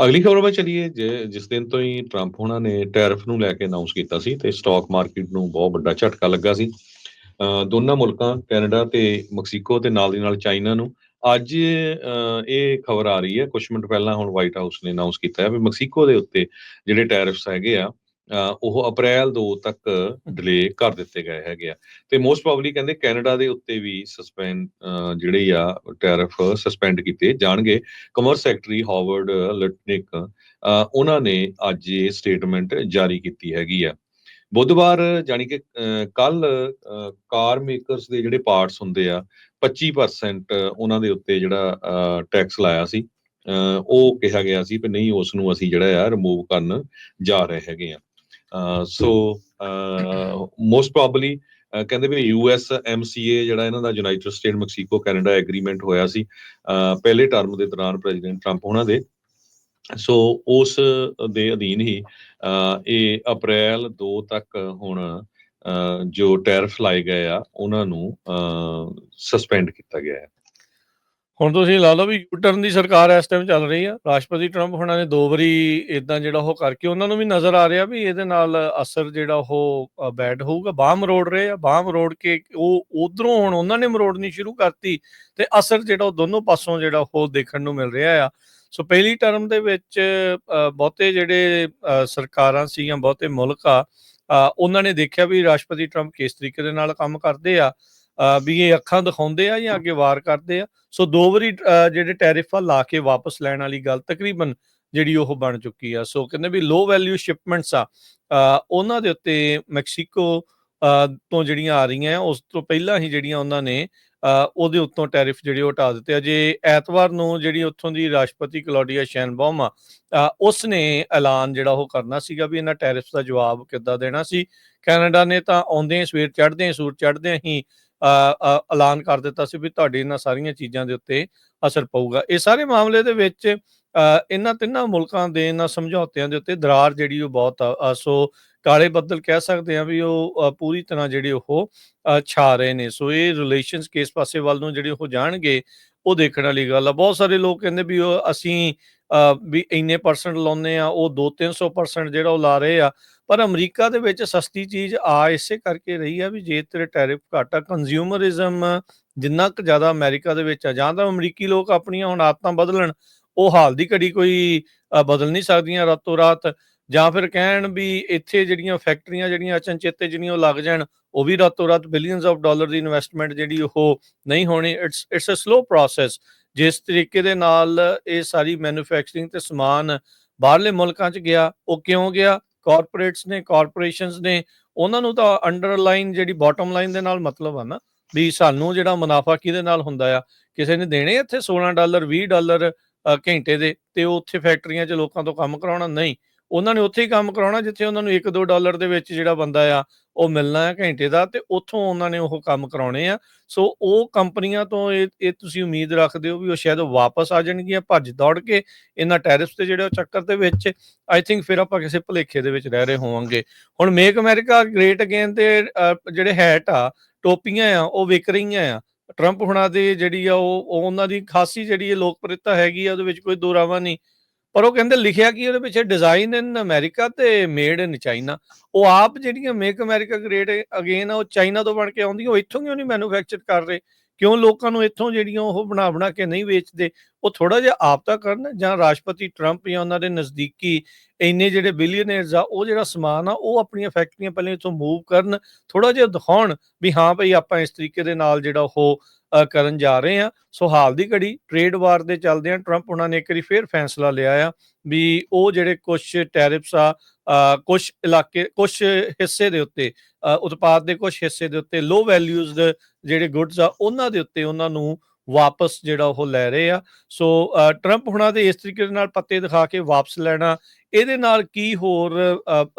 ਅਗਲੀ ਖਬਰ ਵੱਲ ਚਲੀਏ। ਜਿਸ ਦਿਨ ਤੋਂ ਹੀ ਟਰੰਪ ਹੋਣਾ ਨੇ ਟੈਰਿਫ ਨੂੰ ਲੈ ਕੇ ਅਨਾਉਂਸ ਕੀਤਾ ਸੀ ਤੇ ਸਟਾਕ ਮਾਰਕੀਟ ਨੂੰ ਬਹੁਤ ਵੱਡਾ ਝਟਕਾ ਲੱਗਾ ਸੀ। ਦੋਨਾਂ ਮੁਲਕਾਂ ਕੈਨੇਡਾ ਤੇ ਮਕਸੀਕੋ ਤੇ ਨਾਲ ਦੀ ਨਾਲ ਚਾਈਨਾ ਨੂੰ ਅੱਜ ਇਹ ਖਬਰ ਆ ਰਹੀ ਹੈ। ਕੁਝ ਮਿੰਟ ਪਹਿਲਾਂ ਹੁਣ ਵਾਈਟ ਹਾਊਸ ਨੇ ਅਨਾਉਂਸ ਕੀਤਾ ਹੈ ਵੀ ਮਕਸੀਕੋ ਦੇ ਉੱਤੇ ਜਿਹੜੇ ਟੈਰਿਫਸ ਹੈਗੇ ਆ ਉਹ ਅਪ੍ਰੈਲ 2 ਤੱਕ ਡਿਲੇ ਕਰ ਦਿੱਤੇ ਗਏ ਹੈਗੇ ਆ। ਤੇ ਮੋਸਟ ਪ੍ਰੋਬਬਲੀ ਕਹਿੰਦੇ ਕੈਨੇਡਾ ਦੇ ਉੱਤੇ ਵੀ ਜਿਹੜੇ ਆ ਟੈਰਿਫ ਸਸਪੈਂਡ ਕੀਤੇ ਜਾਣਗੇ। ਕਮਰਸ ਸੈਕਟਰੀ ਹਾਵਰਡ ਲਟਨਿਕ ਉਹਨਾਂ ਨੇ ਅੱਜ ਇਹ ਸਟੇਟਮੈਂਟ ਜਾਰੀ ਕੀਤੀ ਹੈਗੀ ਆ। ਬੁੱਧਵਾਰ ਜਾਣੀ ਕਿ ਕੱਲ ਕਾਰ ਮੇਕਰਸ ਦੇ ਜਿਹੜੇ ਪਾਰਟਸ ਹੁੰਦੇ ਆ 25% ਉਹਨਾਂ ਦੇ ਉੱਤੇ ਜਿਹੜਾ ਟੈਕਸ ਲਾਇਆ ਸੀ ਉਹ ਕਿਹਾ ਗਿਆ ਸੀ ਵੀ ਨਹੀਂ, ਉਸ ਨੂੰ ਅਸੀਂ ਜਿਹੜਾ ਆ ਰਿਮੂਵ ਕਰਨ ਜਾ ਰਹੇ ਹੈਗੇ ਆ। ਸੋ ਮੋਸਟ ਪ੍ਰੋਬਬਲੀ ਕਹਿੰਦੇ ਵੀ USMCA ਜਿਹੜਾ ਇਹਨਾਂ ਦਾ United state Mexico Canada agreement ਹੋਇਆ ਸੀ ਪਹਿਲੇ ਟਰਮ ਦੇ ਦੌਰਾਨ ਪ੍ਰੈਜ਼ੀਡੈਂਟ ਟਰੰਪ ਉਹਨਾਂ ਦੇ। ਸੋ ਉਸ ਦੇ ਅਧੀਨ ਹੀ ਇਹ ਅਪ੍ਰੈਲ 2 ਤੱਕ ਹੁਣ ਜੋ ਟੈਰਿਫ ਲਾਏ ਗਏ ਆ ਉਹਨਾਂ ਨੂੰ ਸਸਪੈਂਡ ਕੀਤਾ ਗਿਆ ਹੈ। ਹੁਣ ਤੁਸੀਂ ਲਾ ਲਓ ਵੀ ਯੂਟਰਨ ਦੀ ਸਰਕਾਰ ਇਸ ਟਾਈਮ ਚੱਲ ਰਹੀ ਆ। ਰਾਸ਼ਟਰਪਤੀ ਟਰੰਪ ਹੁਣਾਂ ਨੇ 2 ਵਾਰੀ ਇਦਾਂ ਜਿਹੜਾ ਉਹ ਕਰਕੇ ਉਹਨਾਂ ਨੂੰ ਵੀ ਨਜ਼ਰ ਆ ਰਿਹਾ ਵੀ ਇਹਦੇ ਨਾਲ ਅਸਰ ਜਿਹੜਾ ਉਹ ਬੈਡ ਹੋਊਗਾ। ਬਾਂਹ ਮਰੋੜ ਰਹੇ ਆ, ਬਾਂਹ ਮਰੋੜ ਕੇ ਉਹ ਉਧਰੋਂ ਹੁਣ ਉਹਨਾਂ ਨੇ ਮਰੋੜਨੀ ਸ਼ੁਰੂ ਕਰਤੀ ਤੇ ਅਸਰ ਜਿਹੜਾ ਉਹ ਦੋਨੋਂ ਪਾਸੋਂ ਜਿਹੜਾ ਉਹ ਦੇਖਣ ਨੂੰ ਮਿਲ ਰਿਹਾ ਆ। ਸੋ ਪਹਿਲੀ ਟਰਮ ਦੇ ਵਿੱਚ ਬਹੁਤੇ ਜਿਹੜੇ ਸਰਕਾਰਾਂ ਸੀ ਜਾਂ ਬਹੁਤੇ ਮੁਲਕ ਆ ਉਹਨਾਂ ਨੇ ਦੇਖਿਆ ਵੀ ਰਾਸ਼ਟਰਪਤੀ ਟਰੰਪ ਕਿਸ ਤਰੀਕੇ ਦੇ ਨਾਲ ਕੰਮ ਕਰਦੇ ਆ, ਵੀ ਇਹ ਅੱਖਾਂ ਦਿਖਾਉਂਦੇ ਆ ਜਾਂ ਅੱਗੇ ਵਾਰ ਕਰਦੇ ਆ। ਸੋ 2 ਵਾਰੀ ਜਿਹੜੇ ਟੈਰਿਫ ਆ ਲਾ ਕੇ ਵਾਪਸ ਲੈਣ ਵਾਲੀ ਗੱਲ ਤਕਰੀਬਨ ਜਿਹੜੀ ਉਹ ਬਣ ਚੁੱਕੀ ਆ। ਸੋ ਕਹਿੰਦੇ ਵੀ ਲੋ ਵੈਲਿਊ ਸ਼ਿਪਮੈਂਟਸ ਆ ਉਹਨਾਂ ਦੇ ਉੱਤੇ ਮੈਕਸੀਕੋ ਤੋਂ ਜਿਹੜੀਆਂ ਆ ਰਹੀਆਂ ਉਸ ਤੋਂ ਪਹਿਲਾਂ ਹੀ ਜਿਹੜੀਆਂ ਉਹਨਾਂ ਨੇ ਉਹਦੇ ਉੱਤੋਂ ਟੈਰਿਫ ਜਿਹੜੇ ਉਹ ਹਟਾ ਦਿੱਤੇ ਆ। ਜੇ ਐਤਵਾਰ ਨੂੰ ਜਿਹੜੀ ਉੱਥੋਂ ਦੀ ਰਾਸ਼ਟਰਪਤੀ ਕਲੌਡੀਆ ਸ਼ੈਨਬੌਮ ਆ ਉਸ ਨੇ ਐਲਾਨ ਜਿਹੜਾ ਉਹ ਕਰਨਾ ਸੀਗਾ ਵੀ ਇਹਨਾਂ ਟੈਰਿਫ ਦਾ ਜਵਾਬ ਕਿੱਦਾਂ ਦੇਣਾ ਸੀ। ਕੈਨੇਡਾ ਨੇ ਤਾਂ ਆਉਂਦੇ ਸਵੇਰ ਚੜ੍ਹਦੇ ਸੂਰਜ ਚੜ੍ਹਦਿਆਂ ਹੀ ਐਲਾਨ ਕਰ ਦਿੱਤਾ ਸੀ ਵੀ ਤੁਹਾਡੇ ਇਹਨਾਂ ਸਾਰੀਆਂ ਚੀਜ਼ਾਂ ਦੇ ਉੱਤੇ ਅਸਰ ਪਊਗਾ। ਇਹ ਸਾਰੇ ਮਾਮਲੇ ਦੇ ਵਿੱਚ ਇਹਨਾਂ ਤਿੰਨਾਂ ਮੁਲਕਾਂ ਦੇ ਇਹਨਾਂ ਸਮਝੌਤਿਆਂ ਦੇ ਉੱਤੇ ਦਰਾਰ ਜਿਹੜੀ ਉਹ ਬਹੁਤ ਆ। ਸੋ ਕਾਲੇ ਬੱਦਲ ਕਹਿ ਸਕਦੇ ਆ ਵੀ ਉਹ ਪੂਰੀ ਤਰ੍ਹਾਂ ਜਿਹੜੇ ਉਹ ਛਾ ਰਹੇ ਨੇ। ਸੋ ਇਹ ਰਿਲੇਸ਼ਨਸ ਕਿਸ ਪਾਸੇ ਵੱਲ ਨੂੰ ਜਿਹੜੇ ਉਹ ਜਾਣਗੇ ਉਹ ਦੇਖਣ ਵਾਲੀ ਗੱਲ ਆ। ਬਹੁਤ ਸਾਰੇ ਲੋਕ ਕਹਿੰਦੇ ਵੀ ਉਹ ਅਸੀਂ ਵੀ ਇੰਨੇ % ਲਾਉਂਦੇ ਆ, ਉਹ 200-300% ਜਿਹੜਾ ਉਹ ਲਾ ਰਹੇ ਆ। ਪਰ ਅਮਰੀਕਾ ਦੇ ਵਿੱਚ ਸਸਤੀ ਚੀਜ਼ ਆ ਇਸੇ ਕਰਕੇ ਰਹੀ ਆ ਵੀ ਜੇ ਤੇਰੇ ਟੈਰਿਫ ਘੱਟ ਆ, ਕੰਜ਼ਿਊਮਰਿਜ਼ਮ ਜਿੰਨਾ ਕੁ ਜ਼ਿਆਦਾ ਅਮਰੀਕਾ ਦੇ ਵਿੱਚ ਆ, ਜਾਂ ਤਾਂ ਅਮਰੀਕੀ ਲੋਕ ਆਪਣੀਆਂ ਹੁਣ ਆਦਤਾਂ ਬਦਲਣ, ਉਹ ਹਾਲ ਦੀ ਘੜੀ ਕੋਈ ਬਦਲ ਨਹੀਂ ਸਕਦੀਆਂ ਰਾਤੋਂ ਰਾਤ, ਜਾਂ ਫਿਰ ਕਹਿਣ ਵੀ ਇੱਥੇ ਜਿਹੜੀਆਂ ਫੈਕਟਰੀਆਂ ਜਿਹੜੀਆਂ ਅਚਨਚੇਤੇ ਜਿਹੜੀਆਂ ਉਹ ਲੱਗ ਜਾਣ, ਉਹ ਵੀ ਰਾਤੋਂ ਰਾਤ ਬਿਲੀਅਨਸ ਆਫ ਡਾਲਰ ਦੀ ਇਨਵੈਸਟਮੈਂਟ ਜਿਹੜੀ ਉਹ ਨਹੀਂ ਹੋਣੀ। It's a slow process. ਜਿਸ ਤਰੀਕੇ ਦੇ ਨਾਲ ਇਹ ਸਾਰੀ ਮੈਨੂਫੈਕਚਰਿੰਗ ਤੇ ਸਮਾਨ ਬਾਹਰਲੇ ਮੁਲਕਾਂ 'ਚ ਗਿਆ, ਉਹ ਕਿਉਂ ਗਿਆ? ਕਾਰਪੋਰੇਟਸ ਨੇ, ਕਾਰਪੋਰੇਸ਼ਨਸ ਨੇ, ਉਹਨਾਂ ਨੂੰ ਤਾਂ ਅੰਡਰਲਾਈਨ ਜਿਹੜੀ ਬਾਟਮ ਲਾਈਨ ਦੇ ਨਾਲ ਮਤਲਬ ਆ ਨਾ ਵੀ ਸਾਨੂੰ ਜਿਹੜਾ ਮੁਨਾਫਾ ਕਿਹਦੇ ਨਾਲ ਹੁੰਦਾ ਆ। ਕਿਸੇ ਨੇ ਦੇਣੇ ਇੱਥੇ $16 $20 ਘੰਟੇ ਦੇ ਤੇ ਉਹ ਉੱਥੇ ਫੈਕਟਰੀਆਂ 'ਚ ਲੋਕਾਂ ਤੋਂ ਕੰਮ ਕਰਾਉਣਾ? ਨਹੀਂ, ਉਹਨਾਂ ਨੇ ਉੱਥੇ ਹੀ ਕੰਮ ਕਰਾਉਣਾ ਜਿੱਥੇ ਉਹਨਾਂ ਨੂੰ $1-2 ਦੇ ਵਿੱਚ ਜਿਹੜਾ ਬੰਦਾ ਆ ਉਹ ਮਿਲਣਾ ਹੈ ਘੰਟੇ ਦਾ, ਤੇ ਉੱਥੋਂ ਉਹਨਾਂ ਨੇ ਉਹ ਕੰਮ ਕਰਾਉਣੇ ਆ। ਸੋ ਉਹ ਕੰਪਨੀਆਂ ਤੋਂ ਇਹ ਤੁਸੀਂ ਉਮੀਦ ਰੱਖਦੇ ਹੋ ਵੀ ਉਹ ਸ਼ਾਇਦ ਵਾਪਸ ਆ ਜਾਣਗੀਆਂ ਭੱਜ ਦੌੜ ਕੇ ਇਹਨਾਂ ਟੈਰਿਫਸ ਤੇ ਜਿਹੜੇ ਉਹ ਚੱਕਰ ਦੇ ਵਿੱਚ? ਆਈ ਥਿੰਕ ਫਿਰ ਆਪਾਂ ਕਿਸੇ ਭੁਲੇਖੇ ਦੇ ਵਿੱਚ ਰਹਿ ਰਹੇ ਹੋਵਾਂਗੇ। ਹੁਣ ਮੇਕ ਅਮਰੀਕਾ ਗ੍ਰੇਟ ਅਗੇਨ ਤੇ ਜਿਹੜੇ ਹੈਟ ਆ, ਟੋਪੀਆਂ ਆ, ਉਹ ਵਿਕ ਰਹੀਆਂ ਆ। ਟਰੰਪ ਹੁਣਾਂ ਦੀ ਜਿਹੜੀ ਆ ਉਹ ਉਹਨਾਂ ਦੀ ਖਾਸੀ ਜਿਹੜੀ ਲੋਕਪ੍ਰਿਯਤਾ ਹੈਗੀ ਆ, ਉਹਦੇ ਵਿੱਚ ਕੋਈ ਦੋ ਰਾਵਾਂ ਨਹੀਂ। ਪਰ ਉਹ ਕਹਿੰਦੇ ਲਿਖਿਆ ਕਿ ਉਹਦੇ ਪਿੱਛੇ ਡਿਜ਼ਾਈਨ ਇਨ ਅਮਰੀਕਾ ਤੇ ਮੇਡ ਇਨ ਚਾਈਨਾ। ਉਹ ਆਪ ਜਿਹੜੀਆਂ ਮੇਕ ਅਮਰੀਕਾ ਗ੍ਰੇਟ ਅਗੇਨ ਉਹ ਚਾਈਨਾ ਤੋਂ ਬਣ ਕੇ ਆਉਂਦੀਆਂ, ਉਹ ਇੱਥੋਂ ਕਿਉਂ ਨਹੀਂ ਮੈਨੂਫੈਕਚਰ ਕਰ ਰਹੇ? ਕਿਉਂ ਲੋਕਾਂ ਨੂੰ ਇੱਥੋਂ ਜਿਹੜੀਆਂ ਉਹ ਬਣਾ ਕੇ ਨਹੀਂ ਵੇਚਦੇ? ਉਹ ਥੋੜਾ ਜਿਹਾ ਆਪ ਤਾਂ ਕਰਨ, ਜਾਂ ਰਾਸ਼ਟਰਪਤੀ ਟਰੰਪ ਜਾਂ ਉਹਨਾਂ ਦੇ ਨਜ਼ਦੀਕੀ ਇੰਨੇ ਜਿਹੜੇ ਬਿਲੀਅਨਰਸ ਆ ਉਹ ਜਿਹੜਾ ਸਮਾਨ ਆ ਉਹ ਆਪਣੀਆਂ ਫੈਕਟਰੀਆਂ ਪਹਿਲਾਂ ਇੱਥੋਂ ਮੂਵ ਕਰਨ, ਥੋੜਾ ਜਿਹਾ ਦਿਖਾਉਣ ਵੀ ਹਾਂ ਭਾਈ ਆਪਾਂ ਇਸ ਤਰੀਕੇ ਦੇ ਨਾਲ ਜਿਹੜਾ ਉਹ ਕਰਨ ਜਾ ਰਹੇ ਆ। ਸੋ ਹਾਲ ਦੀ ਘੜੀ ਟ੍ਰੇਡ ਵਾਰ ਦੇ ਚੱਲਦੇ ਆ ਟਰੰਪ ਉਹਨਾਂ ਨੇ ਇੱਕ ਵਾਰੀ ਫੇਰ ਫੈਸਲਾ ਲਿਆ ਆ ਵੀ ਉਹ ਜਿਹੜੇ ਕੁਛ ਟੈਰਿਫਸ ਆ ਕੁਛ ਇਲਾਕੇ, ਕੁਛ ਹਿੱਸੇ ਦੇ ਉੱਤੇ, ਉਤਪਾਦ ਦੇ ਕੁਛ ਹਿੱਸੇ ਦੇ ਉੱਤੇ ਲੋ ਵੈਲਿਊਜ਼ ਦੇ ਜਿਹੜੇ ਗੁੱਡਸ ਆ ਉਹਨਾਂ ਦੇ ਉੱਤੇ ਉਹਨਾਂ ਨੂੰ ਵਾਪਸ ਜਿਹੜਾ ਉਹ ਲੈ ਰਹੇ ਆ। ਸੋ ਟਰੰਪ ਹੁਣਾਂ ਦੇ ਇਸ ਤਰੀਕੇ ਦੇ ਨਾਲ ਪੱਤੇ ਦਿਖਾ ਕੇ ਵਾਪਸ ਲੈਣਾ, ਇਹਦੇ ਨਾਲ ਕੀ ਹੋਰ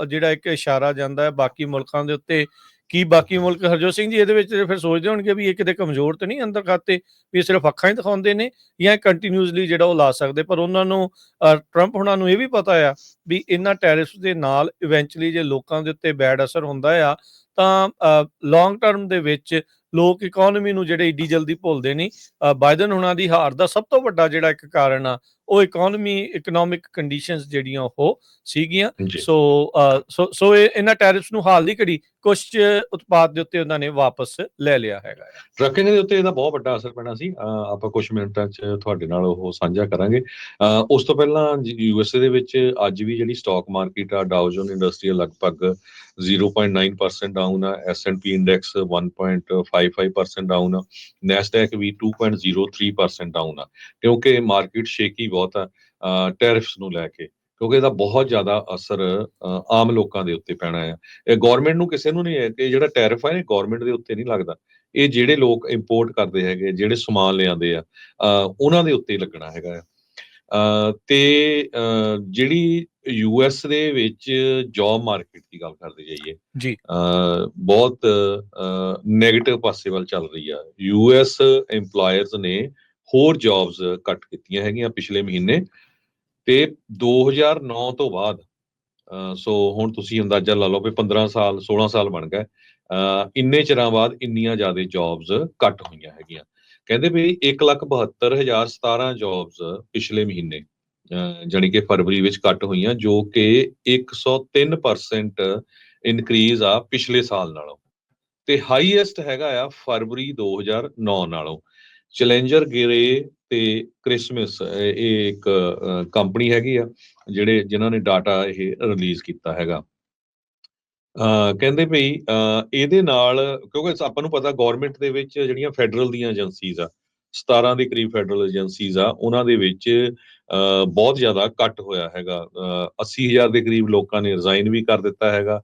ਜਿਹੜਾ ਇੱਕ ਇਸ਼ਾਰਾ ਜਾਂਦਾ ਹੈ ਬਾਕੀ ਮੁਲਕਾਂ ਦੇ ਉੱਤੇ? ਕੀ ਬਾਕੀ ਮੁਲਕ, ਹਰਜੋਤ ਸਿੰਘ ਜੀ, ਇਹਦੇ ਵਿੱਚ ਫਿਰ ਸੋਚਦੇ ਹੋਣਗੇ ਵੀ ਇਹ ਕਿਤੇ ਕਮਜ਼ੋਰ ਤਾਂ ਨਹੀਂ ਅੰਦਰ ਖਾਤੇ, ਵੀ ਇਹ ਸਿਰਫ ਅੱਖਾਂ ਹੀ ਦਿਖਾਉਂਦੇ ਨੇ, ਜਾਂ ਕੰਟੀਨਿਊਸਲੀ ਜਿਹੜਾ ਉਹ ਲਾ ਸਕਦੇ? ਪਰ ਉਹਨਾਂ ਨੂੰ ਟਰੰਪ ਹੁਣਾਂ ਨੂੰ ਇਹ ਵੀ ਪਤਾ ਆ ਵੀ ਇਹਨਾਂ ਟੈਰਿਫਸ ਦੇ ਨਾਲ ਇਵੈਂਚੁਅਲੀ ਜੇ ਲੋਕਾਂ ਦੇ ਉੱਤੇ ਬੈਡ ਅਸਰ ਹੁੰਦਾ ਆ ਤਾਂ ਲੌਂਗ ਟਰਮ ਦੇ ਵਿੱਚ ਲੋਕ ਇਕਨੋਮੀ ਨੂੰ ਜਿਹੜੇ ਏਡੀ ਜਲਦੀ ਭੁੱਲਦੇ ਨਹੀਂ। ਬਾਈਡਨ ਹੁਣਾਂ ਦੀ ਹਾਰ ਦਾ ਸਭ ਤੋਂ ਵੱਡਾ ਜਿਹੜਾ ਇੱਕ ਕਾਰਨ ਆ ਉਹ ਇਕਨੋਮਿਕ ਕੰਡੀਸ਼ਨਸ ਜਿਹੜੀਆਂ ਉਹ ਸੀਗੀਆਂ। ਜੀ। ਸੋ ਇਹਨਾਂ ਟੈਰਿਫਸ ਨੂੰ ਹਾਲ ਦੀ ਘੜੀ ਕੁਝ ਉਤਪਾਦ ਦੇ ਉੱਤੇ ਉਹਨਾਂ ਨੇ ਵਾਪਸ ਲੈ ਲਿਆ ਹੈਗਾ ਆ। ਟਰੱਕਿੰਗ ਦੇ ਉੱਤੇ ਇਹਦਾ ਬਹੁਤ ਵੱਡਾ ਅਸਰ ਪੈਣਾ ਸੀ। ਆਪਾਂ ਕੁਝ ਮਿੰਟਾਂ 'ਚ ਤੁਹਾਡੇ ਨਾਲ ਉਹ ਸਾਂਝਾ ਕਰਾਂਗੇ। ਉਸ ਤੋਂ ਪਹਿਲਾਂ USA ਦੇ ਵਿੱਚ ਅੱਜ ਵੀ ਜਿਹੜੀ ਸਟਾਕ ਮਾਰਕੀਟ ਆ, ਡਾਓ ਜੋਨ ਇੰਡਸਟਰੀਅਲ ਲਗਭਗ 0.9% ਡਾਊਨ ਆ, S&P ਇੰਡੈਕਸ 1.55% ਡਾਊਨ ਆ, ਨੈਸਡੈਕ ਵੀ 2.03% ਡਾਊਨ ਆ, ਕਿਉਂਕਿ ਮਾਰਕੀਟ ਸ਼ੇਕੀ ਬਹੁਤ ਆ ਟੈਰਿਫਸ ਨੂੰ ਲੈ ਕੇ, ਕਿਉਂਕਿ ਇਹਦਾ ਬਹੁਤ ਜ਼ਿਆਦਾ ਅਸਰ ਆਮ ਲੋਕਾਂ ਦੇ ਉੱਤੇ ਪੈਣਾ ਆ। ਇਹ ਗੌਰਮੈਂਟ ਨੂੰ ਕਿਸੇ ਨੂੰ ਨਹੀਂ ਹੈ ਕਿ ਜਿਹੜਾ ਟੈਰਿਫ ਆ ਇਹ ਗੌਰਮੈਂਟ ਦੇ ਉੱਤੇ ਨਹੀਂ ਲੱਗਦਾ, ਇਹ ਜਿਹੜੇ ਲੋਕ ਇੰਪੋਰਟ ਕਰਦੇ ਹੈਗੇ, ਜਿਹੜੇ ਸਮਾਨ ਲਿਆਉਂਦੇ ਆ, ਉਹਨਾਂ ਦੇ ਉੱਤੇ ਲੱਗਣਾ ਹੈਗਾ ਆ। ਤੇ ਜਿਹੜੀ US ਦੇ ਵਿੱਚ ਜੌਬ ਮਾਰਕੀਟ ਦੀ ਗੱਲ ਕਰਦੇ ਜਾਈਏ ਜੀ ਬਹੁਤ ਨੈਗੇਟਿਵ ਪਾਸੇ ਵੱਲ ਚੱਲ ਰਹੀ ਆ। US EMPLOYERS ਨੇ ਹੋਰ ਜੌਬਸ ਕੱਟ ਕੀਤੀਆਂ ਹੈਗੀਆਂ ਪਿਛਲੇ ਮਹੀਨੇ, ਤੇ 2009 ਤੋਂ ਬਾਅਦ ਸੋ ਹੁਣ ਤੁਸੀਂ ਅੰਦਾਜ਼ਾ ਲਾ ਲਓ ਵੀ 15 ਸਾਲ 16 ਸਾਲ ਬਣ ਗਏ, ਇੰਨੇ ਚਿਰਾਂ ਬਾਅਦ ਇੰਨੀਆਂ ਜ਼ਿਆਦਾ ਜੌਬਸ ਕੱਟ ਹੋਈਆਂ ਹੈਗੀਆਂ। ਕਹਿੰਦੇ ਵੀ 1,72,017 ਜੌਬਸ ਪਿਛਲੇ ਮਹੀਨੇ ਜਾਣੀ ਕਿ ਫਰਵਰੀ ਵਿੱਚ ਕੱਟ ਹੋਈਆਂ, ਜੋ ਕਿ 103% ਇਨਕਰੀਜ਼ ਆ ਪਿਛਲੇ ਸਾਲ ਨਾਲੋਂ, ਤੇ ਹਾਈਐਸਟ ਹੈਗਾ ਆ ਫਰਵਰੀ 2009 ਨਾਲੋਂ। ਚੈਲੰਜਰ ਗਰੇ ਤੇ ਕ੍ਰਿਸਮਸ ਇਹ ਇੱਕ ਕੰਪਨੀ ਹੈਗੀ ਆ ਜਿਨ੍ਹਾਂ ਨੇ ਡਾਟਾ ਇਹ ਰਿਲੀਜ਼ ਕੀਤਾ ਹੈਗਾ। ਕਹਿੰਦੇ ਵੀ ਇਹਦੇ ਨਾਲ, ਕਿਉਂਕਿ ਆਪਾਂ ਨੂੰ ਪਤਾ ਗੌਰਮੈਂਟ ਦੇ ਵਿੱਚ ਜਿਹੜੀਆਂ ਫੈਡਰਲ ਦੀਆਂ ਏਜੰਸੀਜ਼ ਆ, 17 ਦੇ ਕਰੀਬ ਫੈਡਰਲ ਏਜੰਸੀਜ਼ ਆ, ਉਹਨਾਂ ਦੇ ਵਿੱਚ ਬਹੁਤ ਜ਼ਿਆਦਾ ਕੱਟ ਹੋਇਆ ਹੈਗਾ। 80,000 ਦੇ ਕਰੀਬ ਲੋਕਾਂ ਨੇ ਰਿਜ਼ਾਈਨ ਵੀ ਕਰ ਦਿੱਤਾ ਹੈਗਾ।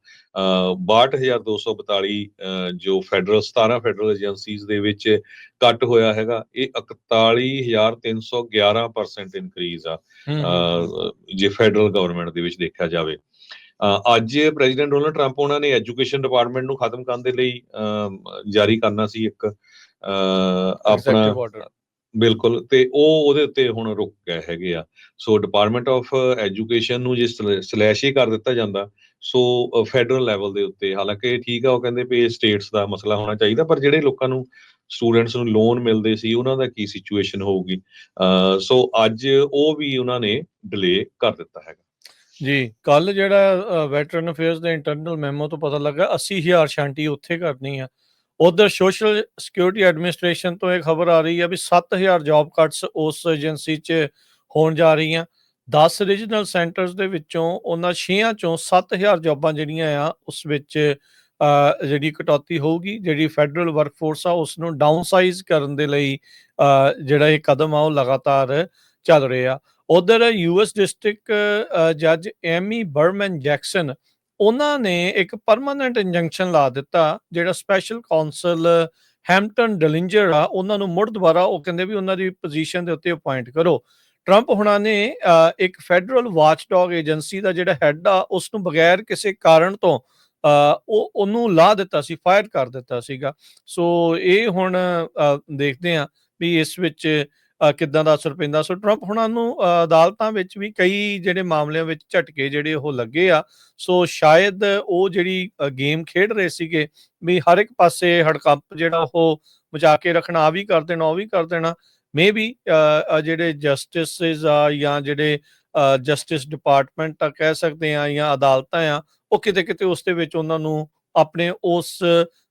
62,242 ਜੋ 17 ਫੈਡਰਲ ਏਜੰਸੀਜ਼ ਦੇ ਵਿੱਚ ਕੱਟ ਹੋਇਆ ਹੈਗਾ, ਇਹ 41,311% ਇਨਕਰੀਜ਼ ਆ ਜੇ ਫੈਡਰਲ ਗਵਰਨਮੈਂਟ ਦੇ ਵਿੱਚ ਦੇਖਿਆ ਜਾਵੇ। ਅੱਜ ਪ੍ਰੈਜ਼ੀਡੈਂਟ ਡੋਨਲਡ ਟਰੰਪ ਉਹਨਾਂ ਨੇ ਐਜੂਕੇਸ਼ਨ ਡਿਪਾਰਟਮੈਂਟ ਨੂੰ ਖਤਮ ਕਰਨ ਦੇ ਲਈ ਜਾਰੀ ਕਰਨਾ ਸੀ ਇੱਕ ਆਪਣਾ, ਬਿਲਕੁਲ, ਤੇ ਉਹ ਉਹਦੇ ਉੱਤੇ ਹੁਣ ਰੁਕ ਗਏ ਹੈਗੇ ਆ। ਸੋ ਡਿਪਾਰਟਮੈਂਟ ਆਫ ਐਜੂਕੇਸ਼ਨ ਨੂੰ ਜੇ ਸਲੈਸ਼ ਹੀ ਕਰ ਦਿੱਤਾ ਜਾਂਦਾ, ਸੋ ਫੈਡਰਲ ਲੈਵਲ ਦੇ ਉੱਤੇ, ਹਾਲਾਂਕਿ ਠੀਕ ਆ, ਉਹ ਕਹਿੰਦੇ ਵੀ ਸਟੇਟਸ ਦਾ ਮਸਲਾ ਹੋਣਾ ਚਾਹੀਦਾ, ਪਰ ਜਿਹੜੇ ਲੋਕਾਂ ਨੂੰ ਸਟੂਡੈਂਟਸ ਨੂੰ ਲੋਨ ਮਿਲਦੇ ਸੀ ਉਹਨਾਂ ਦਾ ਕੀ ਸਿਚੁਏਸ਼ਨ ਹੋਊਗੀ। ਸੋ ਅੱਜ ਉਹ ਵੀ ਉਹਨਾਂ ਨੇ ਡਿਲੇ ਕਰ ਦਿੱਤਾ ਹੈਗਾ। ਜੀ, ਕੱਲ ਜਿਹੜਾ ਵੈਟਰਨ ਅਫੇਅਰਸ ਦੇ ਇੰਟਰਨਲ ਮੈਮੋ ਤੋਂ ਪਤਾ ਲੱਗਾ 80,000 ਛਾਂਟੀ ਉੱਥੇ ਕਰਨੀ ਆ। ਉਧਰ ਸੋਸ਼ਲ ਸਿਕਿਉਰਿਟੀ ਐਡਮਿਨਿਸਟ੍ਰੇਸ਼ਨ ਤੋਂ ਇਹ ਖਬਰ ਆ ਰਹੀ ਆ ਵੀ 7,000 ਜੌਬ ਕੱਟਸ ਉਸ ਏਜੰਸੀ 'ਚ ਹੋਣ ਜਾ ਰਹੀਆਂ। 10 ਰੀਜਨਲ ਸੈਂਟਰਸ ਦੇ ਵਿੱਚੋਂ ਉਹਨਾਂ 6 ਚੋਂ 7,000 ਜੌਬਾਂ ਜਿਹੜੀਆਂ ਆ ਉਸ ਵਿੱਚ ਜਿਹੜੀ ਕਟੌਤੀ ਹੋਊਗੀ। ਜਿਹੜੀ ਫੈਡਰਲ ਵਰਕਫੋਰਸ ਆ ਉਸ ਨੂੰ ਡਾਊਨਸਾਈਜ਼ ਕਰਨ ਦੇ ਲਈ ਜਿਹੜਾ ਇਹ ਕਦਮ ਆ ਉਹ ਲਗਾਤਾਰ ਚੱਲ ਰਹੇ ਆ। ਉਧਰ US ਡਿਸਟ੍ਰਿਕਟ ਜੱਜ ਐਮੀ ਬਰਮਨ ਜੈਕਸਨ, ਉਹਨਾਂ ਨੇ ਇੱਕ ਪਰਮਾਨੈਂਟ ਇੰਜੰਕਸ਼ਨ ਲਾ ਦਿੱਤਾ। ਜਿਹੜਾ ਸਪੈਸ਼ਲ ਕਾਉਂਸਲ ਹੈਮਪਟਨ ਡਲਿੰਜਰ ਆ, ਉਹਨਾਂ ਨੂੰ ਮੁੜ ਦੁਬਾਰਾ ਉਹ ਕਹਿੰਦੇ ਵੀ ਉਹਨਾਂ ਦੀ ਪੋਜੀਸ਼ਨ ਦੇ ਉੱਤੇ ਅਪਾਇੰਟ ਕਰੋ। ਟਰੰਪ ਹੁਣਾਂ ਨੇ ਇੱਕ ਫੈਡਰਲ ਵਾਚਡੌਗ ਏਜੰਸੀ ਦਾ ਜਿਹੜਾ ਹੈੱਡ ਆ ਉਸ ਨੂੰ ਬਗੈਰ ਕਿਸੇ ਕਾਰਨ ਤੋਂ ਉਹਨੂੰ ਲਾ ਦਿੱਤਾ ਸੀ, ਫਾਇਰ ਕਰ ਦਿੱਤਾ ਸੀਗਾ। ਸੋ ਇਹ ਹੁਣ ਦੇਖਦੇ ਆ ਵੀ ਇਸ ਵਿੱਚ ਕਿੱਦਾਂ ਦਾ ਅਸਰ ਪੈਂਦਾ। ਸੋ ਟਰੰਪ ਹੁਣਾਂ ਨੂੰ ਅਦਾਲਤਾਂ ਵਿੱਚ ਵੀ ਕਈ ਜਿਹੜੇ ਮਾਮਲਿਆਂ ਵਿੱਚ ਝਟਕੇ ਜਿਹੜੇ ਉਹ ਲੱਗੇ ਆ। ਸੋ ਸ਼ਾਇਦ ਉਹ ਜਿਹੜੀ ਗੇਮ ਖੇਡ ਰਹੇ ਸੀਗੇ ਵੀ ਹਰ ਇੱਕ ਪਾਸੇ ਹੜਕੰਪ ਜਿਹੜਾ ਉਹ ਮਚਾ ਕੇ ਰੱਖਣਾ, ਆ ਵੀ ਕਰ ਦੇਣਾ, ਉਹ ਵੀ ਕਰ ਦੇਣਾ, ਮੇ ਬੀ ਜਿਹੜੇ ਜਸਟਿਸਿਸ ਆ ਜਾਂ ਜਿਹੜੇ ਜਸਟਿਸ ਡਿਪਾਰਟਮੈਂਟ ਆ ਕਹਿ ਸਕਦੇ ਆ ਜਾਂ ਅਦਾਲਤਾਂ ਆ, ਉਹ ਕਿਤੇ ਕਿਤੇ ਉਸ ਦੇ ਵਿੱਚ ਉਹਨਾਂ ਨੂੰ ਆਪਣੇ ਉਸ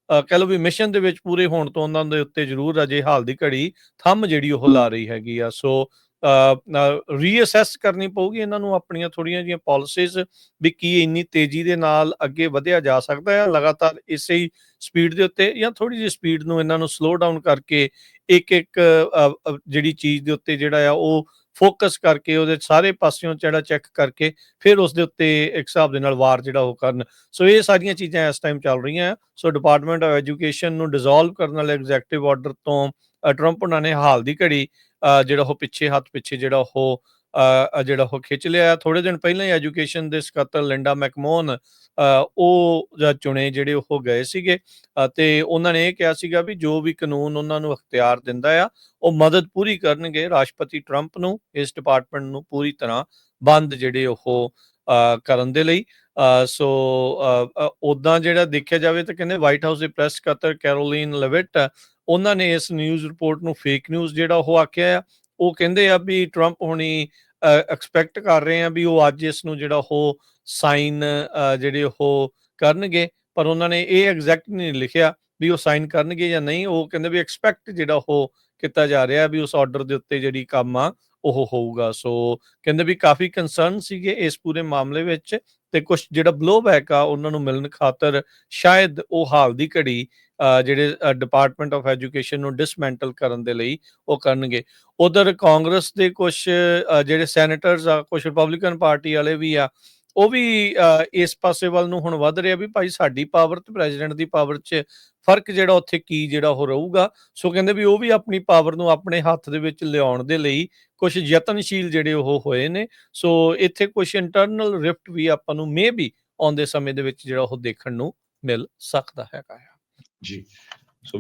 ਕਹਿ ਲਓ ਵੀ ਮਿਸ਼ਨ ਦੇ ਵਿੱਚ ਪੂਰੇ ਹੋਣ ਤੋਂ ਉਹਨਾਂ ਦੇ ਉੱਤੇ ਜ਼ਰੂਰ ਅਜੇ ਹਾਲ ਦੀ ਘੜੀ ਥੰਮ ਜਿਹੜੀ ਉਹ ਲਾ ਰਹੀ ਹੈਗੀ ਆ। ਸੋ ਰੀਅਸੈਸ ਕਰਨੀ ਪਊਗੀ ਇਹਨਾਂ ਨੂੰ ਆਪਣੀਆਂ ਥੋੜ੍ਹੀਆਂ ਜਿਹੀਆਂ ਪਾਲਿਸੀਜ਼ ਵੀ ਕੀ ਇੰਨੀ ਤੇਜ਼ੀ ਦੇ ਨਾਲ ਅੱਗੇ ਵਧਿਆ ਜਾ ਸਕਦਾ ਹੈ ਲਗਾਤਾਰ ਇਸੇ ਹੀ ਸਪੀਡ ਦੇ ਉੱਤੇ, ਜਾਂ ਥੋੜ੍ਹੀ ਜਿਹੀ ਸਪੀਡ ਨੂੰ ਇਹਨਾਂ ਨੂੰ ਸਲੋ ਡਾਊਨ ਕਰਕੇ ਇੱਕ ਜਿਹੜੀ ਚੀਜ਼ ਦੇ ਉੱਤੇ ਜਿਹੜਾ ਆ ਉਹ ਫੋਕਸ ਕਰਕੇ ਉਹਦੇ ਸਾਰੇ ਪਾਸਿਓਂ ਜਿਹੜਾ ਚੈੱਕ ਕਰਕੇ ਫਿਰ ਉਸ ਦੇ ਉੱਤੇ ਇੱਕ ਹਿਸਾਬ ਦੇ ਨਾਲ ਵਾਰ ਜਿਹੜਾ ਉਹ ਕਰਨ। ਸੋ ਇਹ ਸਾਰੀਆਂ ਚੀਜ਼ਾਂ ਇਸ ਟਾਈਮ ਚੱਲ ਰਹੀਆਂ। ਸੋ ਡਿਪਾਰਟਮੈਂਟ ਆਫ ਐਜੂਕੇਸ਼ਨ ਨੂੰ ਡਿਸੋਲਵ ਕਰਨ ਵਾਲੇ ਐਗਜ਼ੈਕਟਿਵ ਆਰਡਰ ਤੋਂ ਟਰੰਪ ਉਹਨਾਂ ਨੇ ਹਾਲ ਦੀ ਘੜੀ ਜਿਹੜਾ ਉਹ ਪਿੱਛੇ ਜਿਹੜਾ ਉਹ ਖਿੱਚ ਲਿਆ। ਥੋੜੇ ਦਿਨ ਪਹਿਲਾਂ ਹੀ ਐਜੂਕੇਸ਼ਨ ਦੇ ਸਕੱਤਰ ਲਿੰਡਾ ਮੈਕਮੋਹਨ ਉਹ ਚੁਣੇ ਜਿਹੜੇ ਉਹ ਗਏ ਸੀਗੇ ਤੇ ਉਹਨਾਂ ਨੇ ਇਹ ਕਿਹਾ ਸੀਗਾ ਵੀ ਜੋ ਵੀ ਕਾਨੂੰਨ ਉਹਨਾਂ ਨੂੰ ਅਖਤਿਆਰ ਦਿੰਦਾ ਆ ਉਹ ਮਦਦ ਪੂਰੀ ਕਰਨਗੇ ਰਾਸ਼ਟਰਪਤੀ ਟਰੰਪ ਨੂੰ ਇਸ ਡਿਪਾਰਟਮੈਂਟ ਨੂੰ ਪੂਰੀ ਤਰ੍ਹਾਂ ਬੰਦ ਜਿਹੜੇ ਉਹ ਕਰਨ ਦੇ ਲਈ। ਸੋ ਉੱਦਾਂ ਜਿਹੜਾ ਦੇਖਿਆ ਜਾਵੇ ਤਾਂ ਕਹਿੰਦੇ ਵਾਈਟ ਹਾਊਸ ਦੇ ਪ੍ਰੈਸ ਸਕੱਤਰ ਕੈਰੋਲੀਨ ਲੈਵਿਟ, ਉਹਨਾਂ ਨੇ ਇਸ ਨਿਊਜ਼ ਰਿਪੋਰਟ ਨੂੰ ਫੇਕ ਨਿਊਜ਼ ਜਿਹੜਾ ਉਹ ਆਖਿਆ ਆ। ਉਹ ਕਹਿੰਦੇ ਆ ਵੀ ਟਰੰਪ ਹੁਣੀ ਐਕਸਪੈਕਟ ਕਰ ਰਹੇ ਹਾਂ ਵੀ ਉਹ ਅੱਜ ਇਸ ਨੂੰ ਜਿਹੜਾ ਉਹ ਸਾਈਨ ਜਿਹੜੇ ਉਹ ਕਰਨਗੇ, ਪਰ ਉਹਨਾਂ ਨੇ ਇਹ ਐਗਜ਼ੈਕਟ ਨਹੀਂ ਲਿਖਿਆ ਵੀ ਉਹ ਸਾਈਨ ਕਰਨਗੇ ਜਾਂ ਨਹੀਂ। ਉਹ ਕਹਿੰਦੇ ਵੀ ਐਕਸਪੈਕਟ ਜਿਹੜਾ ਉਹ ਕੀਤਾ ਜਾ ਰਿਹਾ ਵੀ ਉਸ ਆਰਡਰ ਦੇ ਉੱਤੇ ਜਿਹੜੀ ਕੰਮ ਆ ਉਹ ਹੋਊਗਾ। ਸੋ ਕਹਿੰਦੇ ਵੀ ਕਾਫੀ ਕੰਸਰਨ ਸੀਗੇ ਇਸ ਪੂਰੇ ਮਾਮਲੇ ਵਿੱਚ, ਤੇ ਕੁਝ ਜਿਹੜਾ ਬਲੋ ਬੈਕ ਆ ਉਹਨਾਂ ਨੂੰ ਮਿਲਣ ਖਾਤਰ ਸ਼ਾਇਦ ਉਹ ਹਾਲ ਦੀ ਘੜੀ ਜਿਹੜੇ ਡਿਪਾਰਟਮੈਂਟ ਆਫ ਐਜੂਕੇਸ਼ਨ ਨੂੰ ਡਿਸਮੈਂਟਲ ਕਰਨ ਦੇ ਲਈ ਉਹ ਕਰਨਗੇ। ਉਧਰ ਕਾਂਗਰਸ ਦੇ ਕੁਝ ਜਿਹੜੇ ਸੈਨੇਟਰਸ ਆ, ਕੁਝ ਰਿਪਬਲਿਕਨ ਪਾਰਟੀ ਵਾਲੇ ਵੀ ਆ, ਉਹ ਵੀ ਇਸ ਪਾਸੇ ਵੱਲ ਨੂੰ ਹੁਣ ਵੱਧ ਰਿਹਾ ਵੀ ਭਾਈ ਸਾਡੀ ਪਾਵਰ ਤੇ ਪ੍ਰੈਜ਼ੀਡੈਂਟ ਦੀ ਪਾਵਰ 'ਚ ਫਰਕ ਜਿਹੜਾ ਉੱਥੇ ਕੀ ਜਿਹੜਾ ਉਹ ਰਹੂਗਾ। ਸੋ ਕਹਿੰਦੇ ਵੀ ਉਹ ਵੀ ਆਪਣੀ ਪਾਵਰ ਨੂੰ ਆਪਣੇ ਹੱਥ ਦੇ ਵਿੱਚ ਲਿਆਉਣ ਦੇ ਲਈ ਕੁਝ ਯਤਨਸ਼ੀਲ ਜਿਹੜੇ ਉਹ ਹੋਏ ਨੇ। ਸੋ ਇੱਥੇ ਕੁਝ ਇੰਟਰਨਲ ਰਿਫਟ ਵੀ ਆਪਾਂ ਨੂੰ ਮੇ ਬੀ ਆਉਂਦੇ ਸਮੇਂ ਦੇ ਵਿੱਚ ਜਿਹੜਾ ਉਹ ਦੇਖਣ ਨੂੰ ਮਿਲ ਸਕਦਾ ਹੈਗਾ ਆ। ਜੀ।